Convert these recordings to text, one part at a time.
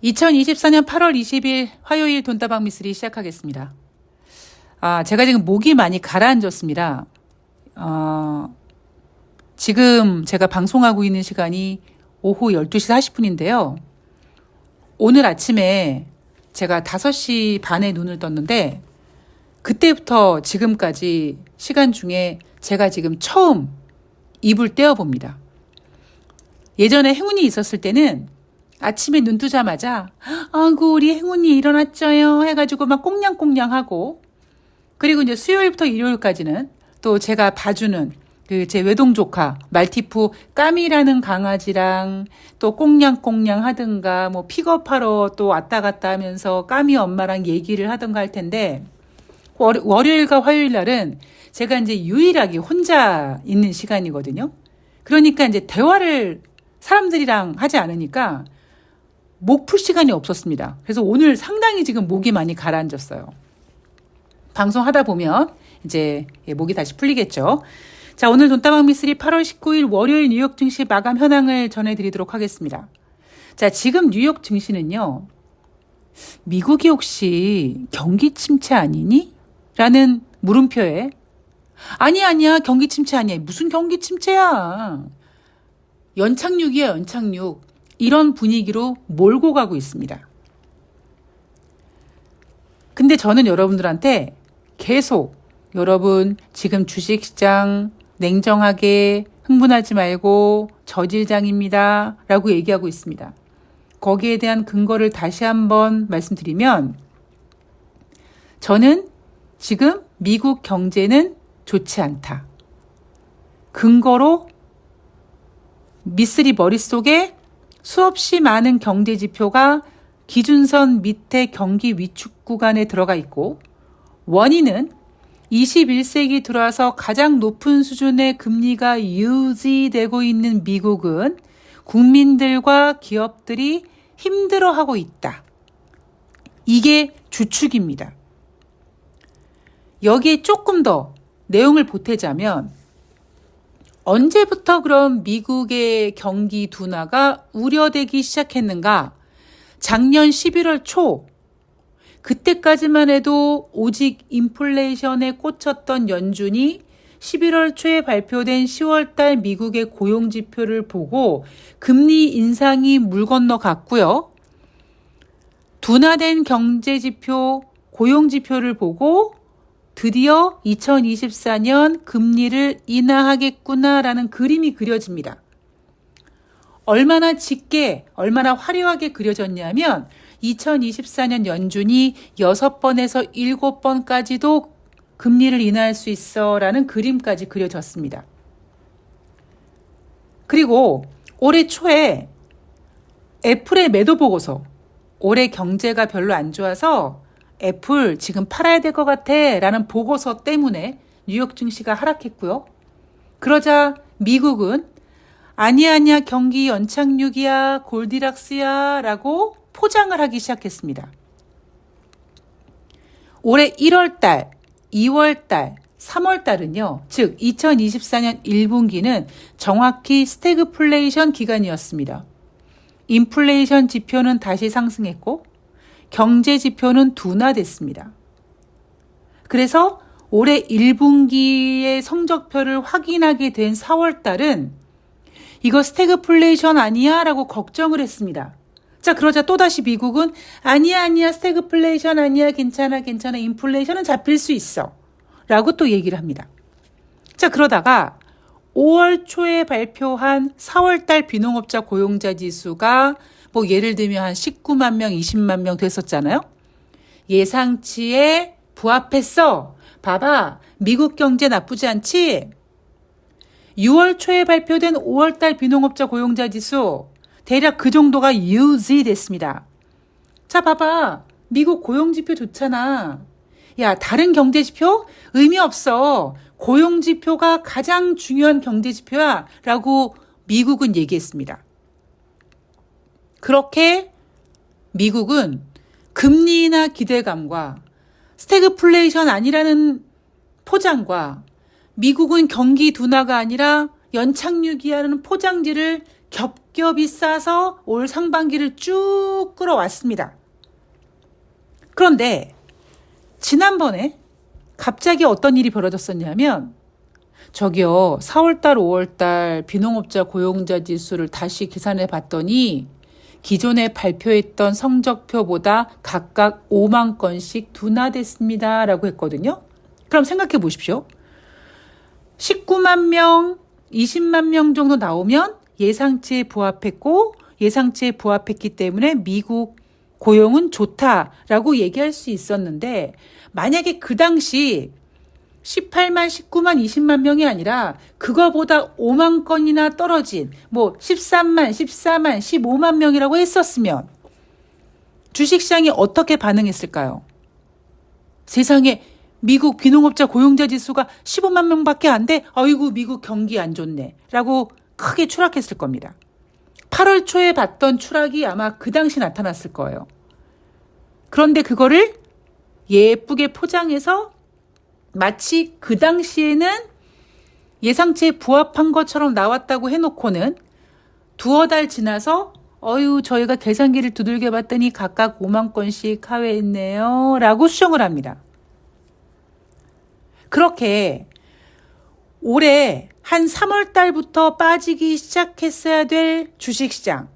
2024년 8월 20일 화요일 돈다방 미쓰리 시작하겠습니다. 제가 지금 목이 많이 가라앉았습니다. 지금 제가 방송하고 있는 시간이 오후 12시 40분인데요. 오늘 아침에 제가 5시 반에 눈을 떴는데 그때부터 지금까지 시간 중에 제가 지금 처음 입을 떼어봅니다. 예전에 행운이 있었을 때는 아침에 눈 뜨자마자 아이고 우리 행운이 일어났죠요 해가지고 막 꽁냥꽁냥하고, 그리고 이제 수요일부터 일요일까지는 또 제가 봐주는 그 제 외동 조카 말티푸 까미라는 강아지랑 또 꽁냥꽁냥 하든가 뭐 픽업하러 또 왔다 갔다 하면서 까미 엄마랑 얘기를 하든가 할 텐데, 월요일과 화요일 날은 제가 이제 유일하게 혼자 있는 시간이거든요. 그러니까 이제 대화를 사람들이랑 하지 않으니까 목 풀 시간이 없었습니다. 그래서 오늘 상당히 지금 목이 많이 가라앉았어요. 방송하다 보면 이제 목이 다시 풀리겠죠. 자, 오늘 돈다방 미쓰리 8월 19일 월요일 뉴욕 증시 마감 현황을 전해드리도록 하겠습니다. 자, 지금 뉴욕 증시는요, 미국이 혹시 경기 침체 아니니? 라는 물음표에 아니야 경기 침체 아니야. 무슨 경기 침체야. 연착륙이야 연착륙. 이런 분위기로 몰고 가고 있습니다. 근데 저는 여러분들한테 계속 여러분 지금 주식시장 냉정하게 흥분하지 말고 저질장입니다 라고 얘기하고 있습니다. 거기에 대한 근거를 다시 한번 말씀드리면, 저는 지금 미국 경제는 좋지 않다. 근거로 미쓰리 머릿속에 수없이 많은 경제 지표가 기준선 밑에 경기 위축 구간에 들어가 있고, 원인은 21세기 들어와서 가장 높은 수준의 금리가 유지되고 있는 미국은 국민들과 기업들이 힘들어하고 있다. 이게 주축입니다. 여기에 조금 더 내용을 보태자면, 언제부터 그럼 미국의 경기 둔화가 우려되기 시작했는가? 작년 11월 초, 그때까지만 해도 오직 인플레이션에 꽂혔던 연준이 11월 초에 발표된 10월달 미국의 고용지표를 보고 금리 인상이 물 건너갔고요. 둔화된 경제지표, 고용지표를 보고 드디어 2024년 금리를 인하하겠구나라는 그림이 그려집니다. 얼마나 짙게, 얼마나 화려하게 그려졌냐면 2024년 연준이 6번에서 7번까지도 금리를 인하할 수 있어라는 그림까지 그려졌습니다. 그리고 올해 초에 애플의 매도 보고서, 올해 경제가 별로 안 좋아서 애플 지금 팔아야 될 것 같아 라는 보고서 때문에 뉴욕 증시가 하락했고요. 그러자 미국은 아니야 경기 연착륙이야 골디락스야 라고 포장을 하기 시작했습니다. 올해 1월달, 2월달, 3월달은요, 즉 2024년 1분기는 정확히 스태그플레이션 기간이었습니다. 인플레이션 지표는 다시 상승했고 경제 지표는 둔화됐습니다. 그래서 올해 1분기의 성적표를 확인하게 된 4월달은 이거 스태그플레이션 아니야? 라고 걱정을 했습니다. 자, 그러자 또다시 미국은 아니야 스태그플레이션 아니야 괜찮아 인플레이션은 잡힐 수 있어 라고 또 얘기를 합니다. 자, 그러다가 5월 초에 발표한 4월달 비농업자 고용자 지수가 뭐 예를 들면 한 19만 명, 20만 명 됐었잖아요. 예상치에 부합했어. 봐봐, 미국 경제 나쁘지 않지? 6월 초에 발표된 5월달 비농업자 고용자 지수 대략 그 정도가 유지됐습니다. 자, 봐봐, 미국 고용지표 좋잖아. 야, 다른 경제지표 의미 없어. 고용지표가 가장 중요한 경제지표야 라고 미국은 얘기했습니다. 그렇게 미국은 금리 인하 기대감과 스태그플레이션 아니라는 포장과 미국은 경기 둔화가 아니라 연착륙이라는 포장지를 겹겹이 싸서 올 상반기를 쭉 끌어왔습니다. 그런데 지난번에 갑자기 어떤 일이 벌어졌었냐면 저기요 4월달 5월달 비농업자 고용자 지수를 다시 계산해 봤더니 기존에 발표했던 성적표보다 각각 5만 건씩 둔화됐습니다 라고 했거든요. 그럼 생각해 보십시오. 19만 명, 20만 명 정도 나오면 예상치에 부합했고 예상치에 부합했기 때문에 미국 고용은 좋다라고 얘기할 수 있었는데 만약에 그 당시 18만, 19만, 20만 명이 아니라 그거보다 5만 건이나 떨어진 13만, 14만, 15만 명이라고 했었으면 주식시장이 어떻게 반응했을까요? 세상에 미국 비농업자 고용자 지수가 15만 명밖에 안 돼? 아이고 미국 경기 안 좋네 라고 크게 추락했을 겁니다. 8월 초에 봤던 추락이 아마 그 당시 나타났을 거예요. 그런데 그거를 예쁘게 포장해서 마치 그 당시에는 예상치에 부합한 것처럼 나왔다고 해놓고는 두어 달 지나서 저희가 계산기를 두들겨 봤더니 각각 5만 건씩 하회했네요 라고 수정을 합니다. 그렇게 올해 한 3월 달부터 빠지기 시작했어야 될 주식시장,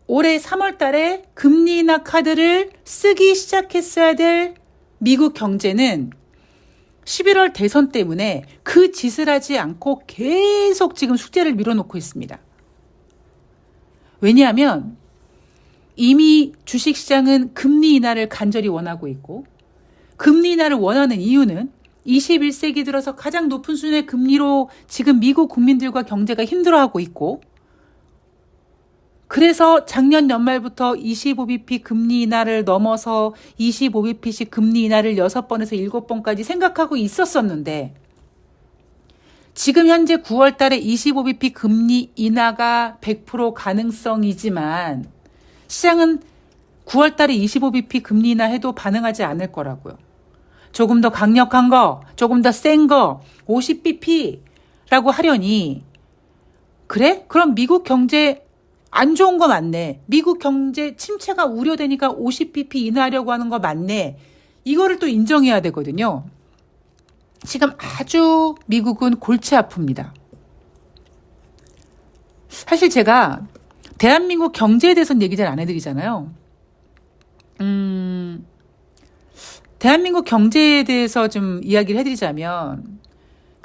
올해 3월 달에 금리 인하 카드를 쓰기 시작했어야 될 미국 경제는 11월 대선 때문에 그 짓을 하지 않고 계속 지금 숙제를 밀어놓고 있습니다. 왜냐하면 이미 주식시장은 금리 인하를 간절히 원하고 있고 금리 인하를 원하는 이유는 21세기 들어서 가장 높은 수준의 금리로 지금 미국 국민들과 경제가 힘들어하고 있고 그래서 작년 연말부터 25bp 금리 인하를 넘어서 25bp씩 금리 인하를 6번에서 7번까지 생각하고 있었었는데 지금 현재 9월 달에 25bp 금리 인하가 100% 가능성이지만 시장은 9월 달에 25bp 금리 인하 해도 반응하지 않을 거라고요. 조금 더 강력한 거, 조금 더 센 거, 50bp라고 하려니 그래? 그럼 미국 경제 안 좋은 거 맞네. 미국 경제 침체가 우려되니까 50bp 인하하려고 하는 거 맞네. 이거를 또 인정해야 되거든요. 지금 아주 미국은 골치 아픕니다. 사실 제가 대한민국 경제에 대해서는 얘기 잘 안 해드리잖아요. 대한민국 경제에 대해서 좀 이야기를 해드리자면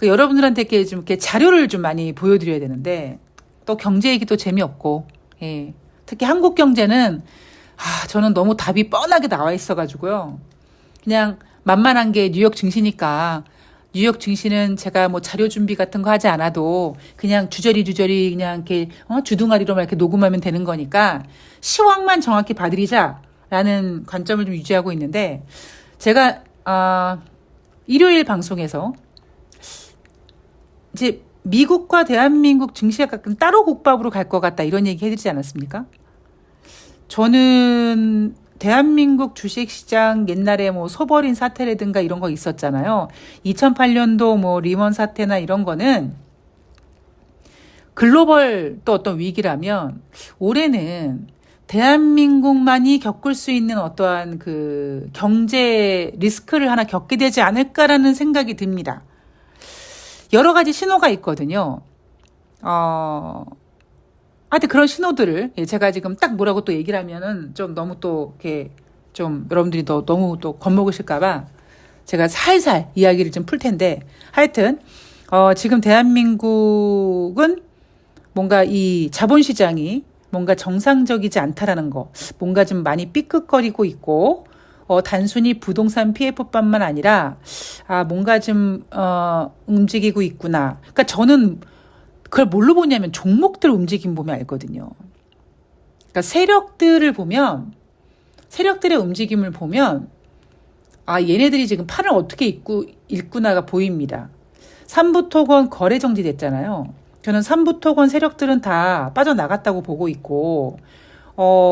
여러분들한테 이렇게 자료를 좀 많이 보여드려야 되는데 또 경제 얘기도 재미없고 특히 한국 경제는 저는 너무 답이 뻔하게 나와 있어가지고요. 그냥 만만한 게 뉴욕 증시니까 뉴욕 증시는 제가 자료 준비 같은 거 하지 않아도 그냥 주저리 그냥 이렇게 주둥아리로만 이렇게 녹음하면 되는 거니까 시황만 정확히 봐드리자라는 관점을 좀 유지하고 있는데 제가 일요일 방송에서 이제 미국과 대한민국 증시가 가끔 따로 국밥으로 갈 것 같다 이런 얘기 해드리지 않았습니까? 저는 대한민국 주식시장 옛날에 소버린 사태라든가 이런 거 있었잖아요. 2008년도 리먼 사태나 이런 거는 글로벌 또 어떤 위기라면 올해는 대한민국만이 겪을 수 있는 어떠한 그 경제 리스크를 하나 겪게 되지 않을까라는 생각이 듭니다. 여러 가지 신호가 있거든요. 하여튼 그런 신호들을 제가 지금 딱 뭐라고 또 얘기를 하면은 좀 너무 또 이렇게 좀 여러분들이 너무 또 겁먹으실까봐 제가 살살 이야기를 좀 풀 텐데 하여튼 지금 대한민국은 뭔가 이 자본시장이 뭔가 정상적이지 않다라는 거, 뭔가 좀 많이 삐끗거리고 있고 단순히 부동산 PF뿐만 아니라 뭔가 좀 움직이고 있구나. 그러니까 저는 그걸 뭘로 보냐면 종목들 움직임 보면 알거든요. 그러니까 세력들의 움직임을 보면 얘네들이 지금 판을 어떻게 읽구나가 보입니다. 삼부토건 거래 정지됐잖아요. 저는 삼부토건 세력들은 다 빠져나갔다고 보고 있고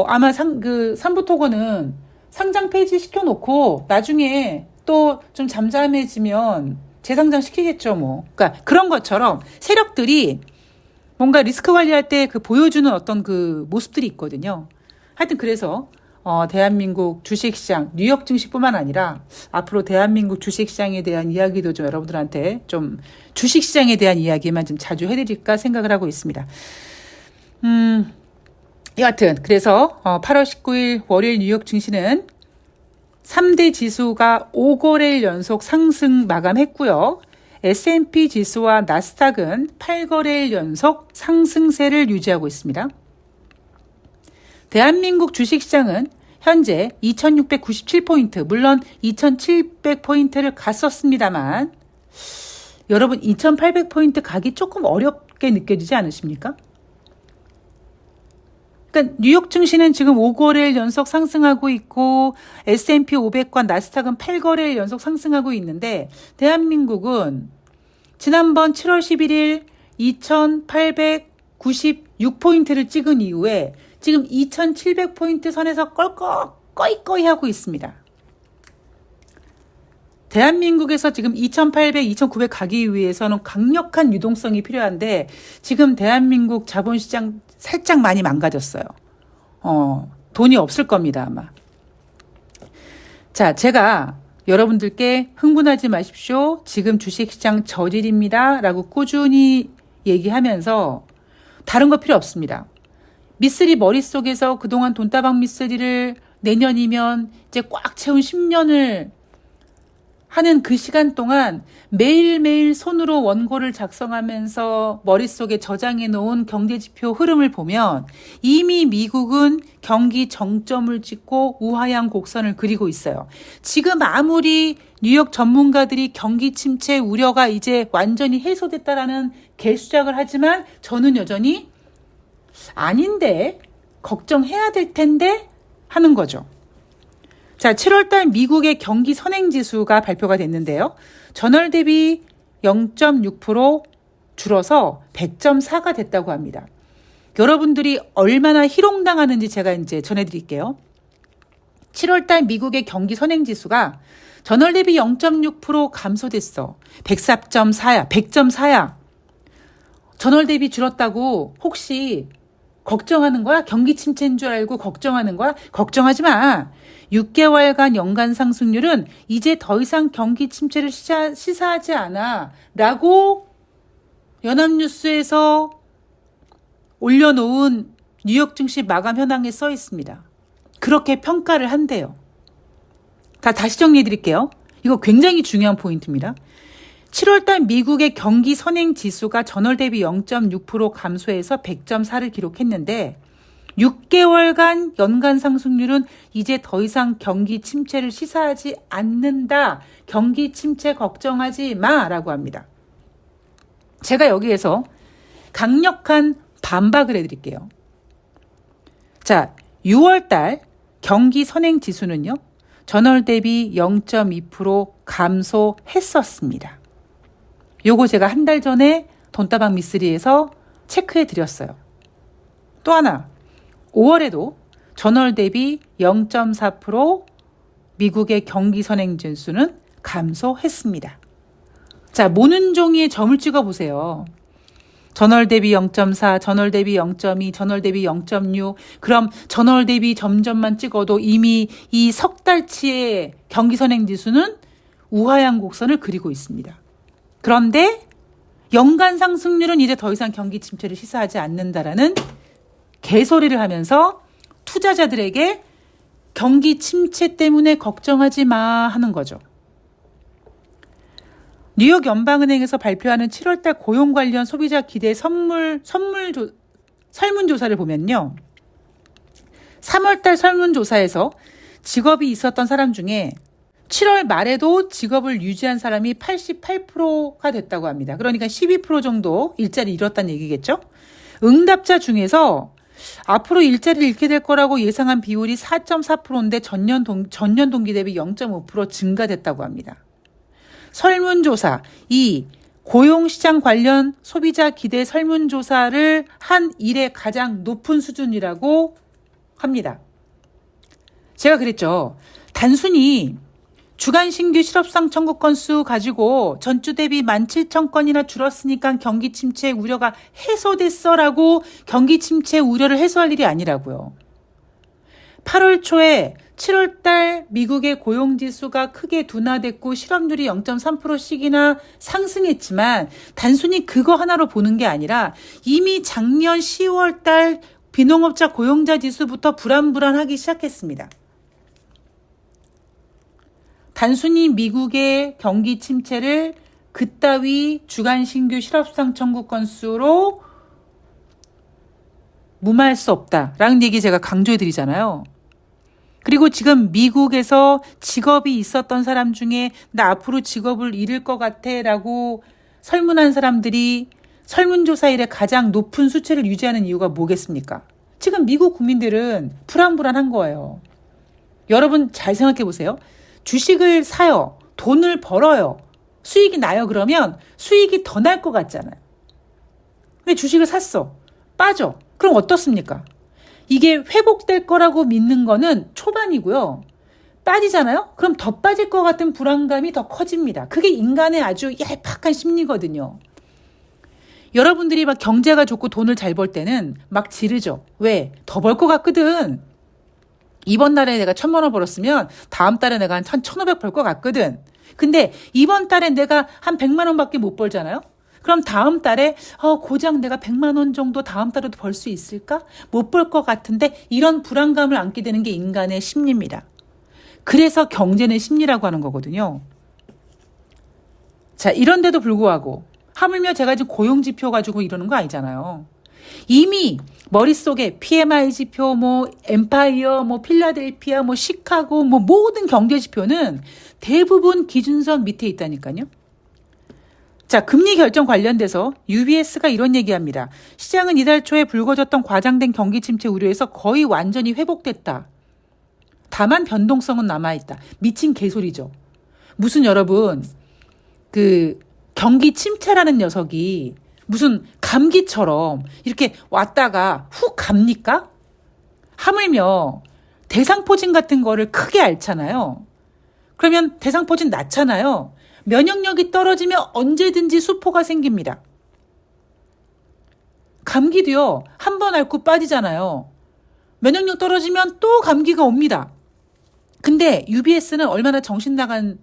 아마 삼부토건은 상장 폐지 시켜놓고 나중에 또 좀 잠잠해지면 재상장 시키겠죠, 그러니까 그런 것처럼 세력들이 뭔가 리스크 관리할 때 그 보여주는 어떤 그 모습들이 있거든요. 하여튼 그래서 대한민국 주식시장, 뉴욕 증시뿐만 아니라 앞으로 대한민국 주식시장에 대한 이야기도 좀 여러분들한테 좀 주식시장에 대한 이야기만 좀 자주 해드릴까 생각을 하고 있습니다. 여하튼 그래서 8월 19일 월요일 뉴욕 증시는 3대 지수가 5거래일 연속 상승 마감했고요. S&P 지수와 나스닥은 8거래일 연속 상승세를 유지하고 있습니다. 대한민국 주식시장은 현재 2697포인트, 물론 2700포인트를 갔었습니다만 여러분 2800포인트 가기 조금 어렵게 느껴지지 않으십니까? 그러니까 뉴욕 증시는 지금 5거래일 연속 상승하고 있고 S&P 500과 나스닥은 8거래일 연속 상승하고 있는데 대한민국은 지난번 7월 11일 2896포인트를 찍은 이후에 지금 2700포인트 선에서 꺼이꺼이 하고 있습니다. 대한민국에서 지금 2800, 2900 가기 위해서는 강력한 유동성이 필요한데 지금 대한민국 자본시장 살짝 많이 망가졌어요. 돈이 없을 겁니다, 아마. 자, 제가 여러분들께 흥분하지 마십시오. 지금 주식시장 저질입니다. 라고 꾸준히 얘기하면서 다른 거 필요 없습니다. 미쓰리 머릿속에서 그동안 돈다방 미쓰리를 내년이면 이제 꽉 채운 10년을 하는 그 시간 동안 매일매일 손으로 원고를 작성하면서 머릿속에 저장해 놓은 경제지표 흐름을 보면 이미 미국은 경기 정점을 찍고 우하향 곡선을 그리고 있어요. 지금 아무리 뉴욕 전문가들이 경기 침체 우려가 이제 완전히 해소됐다라는 개수작을 하지만 저는 여전히 아닌데 걱정해야 될 텐데 하는 거죠. 자, 7월달 미국의 경기 선행지수가 발표가 됐는데요. 전월 대비 0.6% 줄어서 100.4가 됐다고 합니다. 여러분들이 얼마나 희롱당하는지 제가 이제 전해드릴게요. 7월달 미국의 경기 선행지수가 전월 대비 0.6% 감소됐어. 104.4야, 100.4야. 전월 대비 줄었다고 혹시 걱정하는 거야? 경기 침체인 줄 알고 걱정하는 거야? 걱정하지 마. 6개월간 연간 상승률은 이제 더 이상 경기 침체를 시사하지 않아. 라고 연합뉴스에서 올려놓은 뉴욕 증시 마감 현황에 써 있습니다. 그렇게 평가를 한대요. 다시 정리해 드릴게요. 이거 굉장히 중요한 포인트입니다. 7월달 미국의 경기 선행 지수가 전월 대비 0.6% 감소해서 100.4를 기록했는데 6개월간 연간 상승률은 이제 더 이상 경기 침체를 시사하지 않는다. 경기 침체 걱정하지 마라고 합니다. 제가 여기에서 강력한 반박을 해드릴게요. 자, 6월달 경기 선행 지수는요. 전월 대비 0.2% 감소했었습니다. 요거 제가 한 달 전에 돈다방 미쓰리에서 체크해 드렸어요. 또 하나, 5월에도 전월 대비 0.4% 미국의 경기 선행 지수는 감소했습니다. 자, 모는 종이에 점을 찍어 보세요. 전월 대비 0.4, 전월 대비 0.2, 전월 대비 0.6. 그럼 전월 대비 점점만 찍어도 이미 이 석 달치의 경기 선행 지수는 우하향 곡선을 그리고 있습니다. 그런데 연간 상승률은 이제 더 이상 경기 침체를 시사하지 않는다라는 개소리를 하면서 투자자들에게 경기 침체 때문에 걱정하지 마 하는 거죠. 뉴욕 연방은행에서 발표하는 7월달 고용 관련 소비자 기대 설문조사를 보면요. 3월달 설문조사에서 직업이 있었던 사람 중에 7월 말에도 직업을 유지한 사람이 88%가 됐다고 합니다. 그러니까 12% 정도 일자리 잃었다는 얘기겠죠. 응답자 중에서 앞으로 일자리를 잃게 될 거라고 예상한 비율이 4.4%인데 전년 동기 대비 0.5% 증가됐다고 합니다. 설문조사, 이 고용시장 관련 소비자 기대 설문조사를 한 이래 가장 높은 수준이라고 합니다. 제가 그랬죠. 단순히 주간 신규 실업상 청구 건수 가지고 전주 대비 17,000건이나 줄었으니까 경기 침체 우려가 해소됐어라고 경기 침체 우려를 해소할 일이 아니라고요. 8월 초에 7월 달 미국의 고용지수가 크게 둔화됐고 실업률이 0.3%씩이나 상승했지만 단순히 그거 하나로 보는 게 아니라 이미 작년 10월 달 비농업자 고용자 지수부터 불안하기 시작했습니다. 단순히 미국의 경기 침체를 그따위 주간 신규 실업상 청구 건수로 무마할 수 없다라는 얘기 제가 강조해 드리잖아요. 그리고 지금 미국에서 직업이 있었던 사람 중에 나 앞으로 직업을 잃을 것 같아 라고 설문한 사람들이 설문조사 이래 가장 높은 수치를 유지하는 이유가 뭐겠습니까? 지금 미국 국민들은 불안한 거예요. 여러분 잘 생각해 보세요. 주식을 사요. 돈을 벌어요. 수익이 나요. 그러면 수익이 더 날 것 같잖아요. 근데 주식을 샀어. 빠져. 그럼 어떻습니까? 이게 회복될 거라고 믿는 거는 초반이고요. 빠지잖아요? 그럼 더 빠질 것 같은 불안감이 더 커집니다. 그게 인간의 아주 얄팍한 심리거든요. 여러분들이 막 경제가 좋고 돈을 잘 벌 때는 막 지르죠. 왜? 더 벌 것 같거든. 이번 달에 내가 1,000만 원 벌었으면 다음 달에 내가 한 1,500 벌 것 같거든. 근데 이번 달에 내가 한 100만 원밖에 못 벌잖아요? 그럼 다음 달에 고작 내가 100만 원 정도 다음 달에도 벌 수 있을까? 못 벌 것 같은데 이런 불안감을 안게 되는 게 인간의 심리입니다. 그래서 경제는 심리라고 하는 거거든요. 자, 이런데도 불구하고 하물며 제가 지금 고용지표 가지고 이러는 거 아니잖아요. 이미 머릿속에 PMI 지표, 엠파이어, 필라델피아, 시카고, 모든 경제지표는 대부분 기준선 밑에 있다니까요. 자, 금리 결정 관련돼서 UBS가 이런 얘기합니다. 시장은 이달 초에 불거졌던 과장된 경기 침체 우려에서 거의 완전히 회복됐다. 다만 변동성은 남아있다. 미친 개소리죠. 무슨 여러분, 경기 침체라는 녀석이 무슨 감기처럼 이렇게 왔다가 훅 갑니까? 하물며 대상포진 같은 거를 크게 앓잖아요. 그러면 대상포진 낮잖아요. 면역력이 떨어지면 언제든지 수포가 생깁니다. 감기도요. 한 번 앓고 빠지잖아요. 면역력 떨어지면 또 감기가 옵니다. 근데 UBS는 얼마나 정신 나간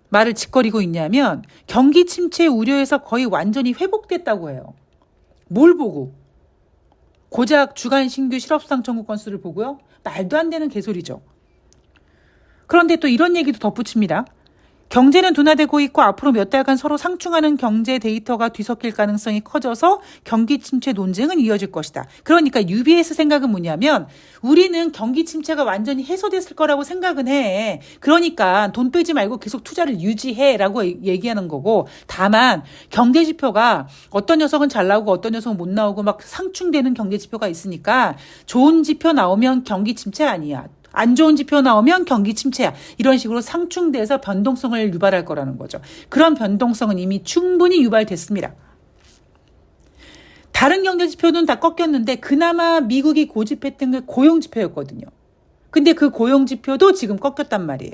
말을 짓거리고 있냐면 경기 침체 우려에서 거의 완전히 회복됐다고 해요. 뭘 보고? 고작 주간 신규 실업상 청구 건수를 보고요? 말도 안 되는 개소리죠. 그런데 또 이런 얘기도 덧붙입니다. 경제는 둔화되고 있고 앞으로 몇 달간 서로 상충하는 경제 데이터가 뒤섞일 가능성이 커져서 경기 침체 논쟁은 이어질 것이다. 그러니까 UBS 생각은 뭐냐면 우리는 경기 침체가 완전히 해소됐을 거라고 생각은 해. 그러니까 돈 빼지 말고 계속 투자를 유지해라고 얘기하는 거고 다만 경제지표가 어떤 녀석은 잘 나오고 어떤 녀석은 못 나오고 막 상충되는 경제지표가 있으니까 좋은 지표 나오면 경기 침체 아니야. 안 좋은 지표 나오면 경기 침체야. 이런 식으로 상충돼서 변동성을 유발할 거라는 거죠. 그런 변동성은 이미 충분히 유발됐습니다. 다른 경제 지표는 다 꺾였는데 그나마 미국이 고집했던 게 고용 지표였거든요. 근데 그 고용 지표도 지금 꺾였단 말이에요.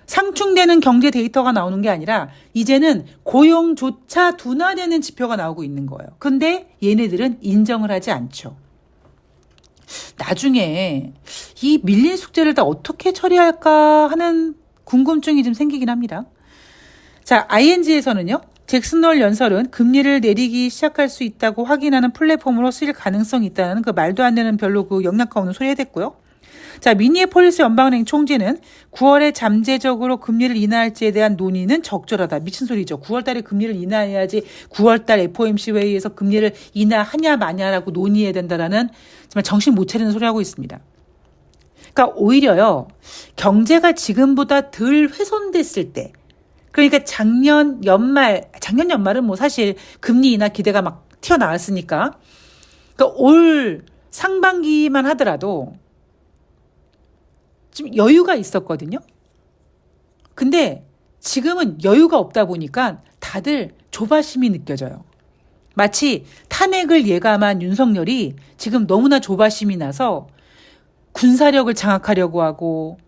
상충되는 경제 데이터가 나오는 게 아니라 이제는 고용조차 둔화되는 지표가 나오고 있는 거예요. 근데 얘네들은 인정을 하지 않죠. 나중에 이 밀린 숙제를 다 어떻게 처리할까 하는 궁금증이 좀 생기긴 합니다. 자, ING에서는요. 잭슨홀 연설은 금리를 내리기 시작할 수 있다고 확인하는 플랫폼으로 쓰일 가능성이 있다는 그 말도 안 되는 별로 그 영양가 없는 소리 해댔고요. 자, 미니애폴리스 연방은행 총재는 9월에 잠재적으로 금리를 인하할지에 대한 논의는 적절하다. 미친 소리죠. 9월 달에 금리를 인하해야지 9월 달 FOMC 회의에서 금리를 인하하냐 마냐라고 논의해야 된다라는 정말 정신 못 차리는 소리 하고 있습니다. 그러니까 오히려요. 경제가 지금보다 덜 훼손됐을 때 그러니까 작년 연말은 사실 금리 인하 기대가 막 튀어나왔으니까 그러니까 올 상반기만 하더라도 좀 여유가 있었거든요. 근데 지금은 여유가 없다 보니까 다들 조바심이 느껴져요. 마치 탄핵을 예감한 윤석열이 지금 너무나 조바심이 나서 군사력을 장악하려고 하고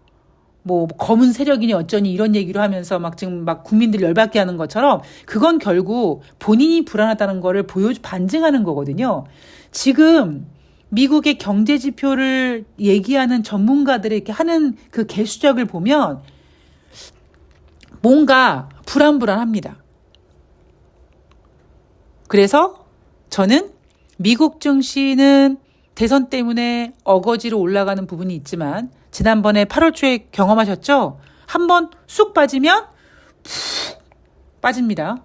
뭐 검은 세력이니 어쩌니 이런 얘기로 하면서 막 지금 막 국민들 열받게 하는 것처럼 그건 결국 본인이 불안하다는 거를 반증하는 거거든요. 지금 미국의 경제 지표를 얘기하는 전문가들이 이렇게 하는 그 개수작을 보면 뭔가 불안합니다. 그래서 저는 미국 증시는 대선 때문에 어거지로 올라가는 부분이 있지만 지난번에 8월 초에 경험하셨죠? 한번 쑥 빠지면 푹 빠집니다.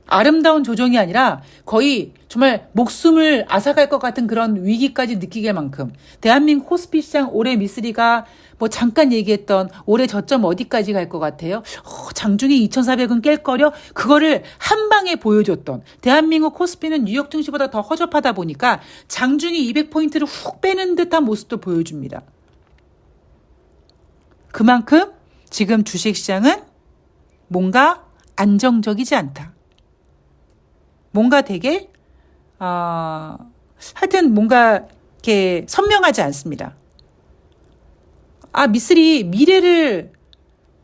아름다운 조정이 아니라 거의 정말 목숨을 앗아갈 것 같은 그런 위기까지 느끼게 할 만큼 대한민국 코스피 시장 올해 미쓰리가 뭐 잠깐 얘기했던 올해 저점 어디까지 갈 것 같아요? 장중에 2,400은 깰 거려? 그거를 한 방에 보여줬던 대한민국 코스피는 뉴욕 증시보다 더 허접하다 보니까 장중에 200포인트를 훅 빼는 듯한 모습도 보여줍니다. 그만큼 지금 주식시장은 뭔가 안정적이지 않다. 뭔가 되게 하여튼 뭔가 이렇게 선명하지 않습니다. 미쓰리 미래를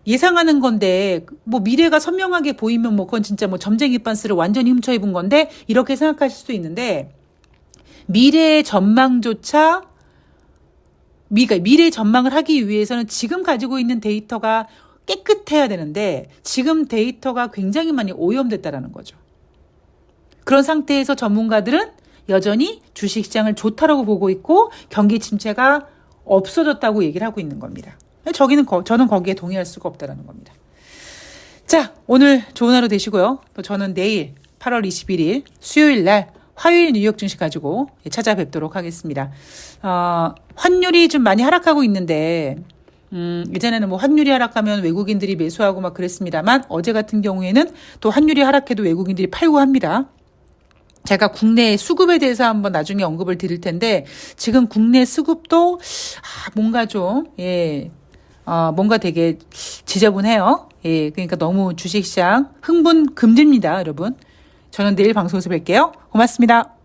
예상하는 건데 뭐 미래가 선명하게 보이면 뭐 그건 진짜 뭐 점쟁이 빤스를 완전히 훔쳐 입은 건데 이렇게 생각하실 수도 있는데 미래의 전망조차 미래 전망을 하기 위해서는 지금 가지고 있는 데이터가 깨끗해야 되는데 지금 데이터가 굉장히 많이 오염됐다라는 거죠. 그런 상태에서 전문가들은 여전히 주식시장을 좋다라고 보고 있고 경기 침체가 없어졌다고 얘기를 하고 있는 겁니다. 저는 거기에 동의할 수가 없다라는 겁니다. 자, 오늘 좋은 하루 되시고요. 또 저는 내일 8월 21일 수요일 날 화요일 뉴욕 증시 가지고 찾아뵙도록 하겠습니다. 환율이 좀 많이 하락하고 있는데 예전에는 뭐 환율이 하락하면 외국인들이 매수하고 막 그랬습니다만 어제 같은 경우에는 또 환율이 하락해도 외국인들이 팔고 합니다. 제가 국내 수급에 대해서 한번 나중에 언급을 드릴 텐데 지금 국내 수급도 뭔가 좀 뭔가 되게 지저분해요. 그러니까 너무 주식시장 흥분 금지입니다, 여러분. 저는 내일 방송에서 뵐게요. 고맙습니다.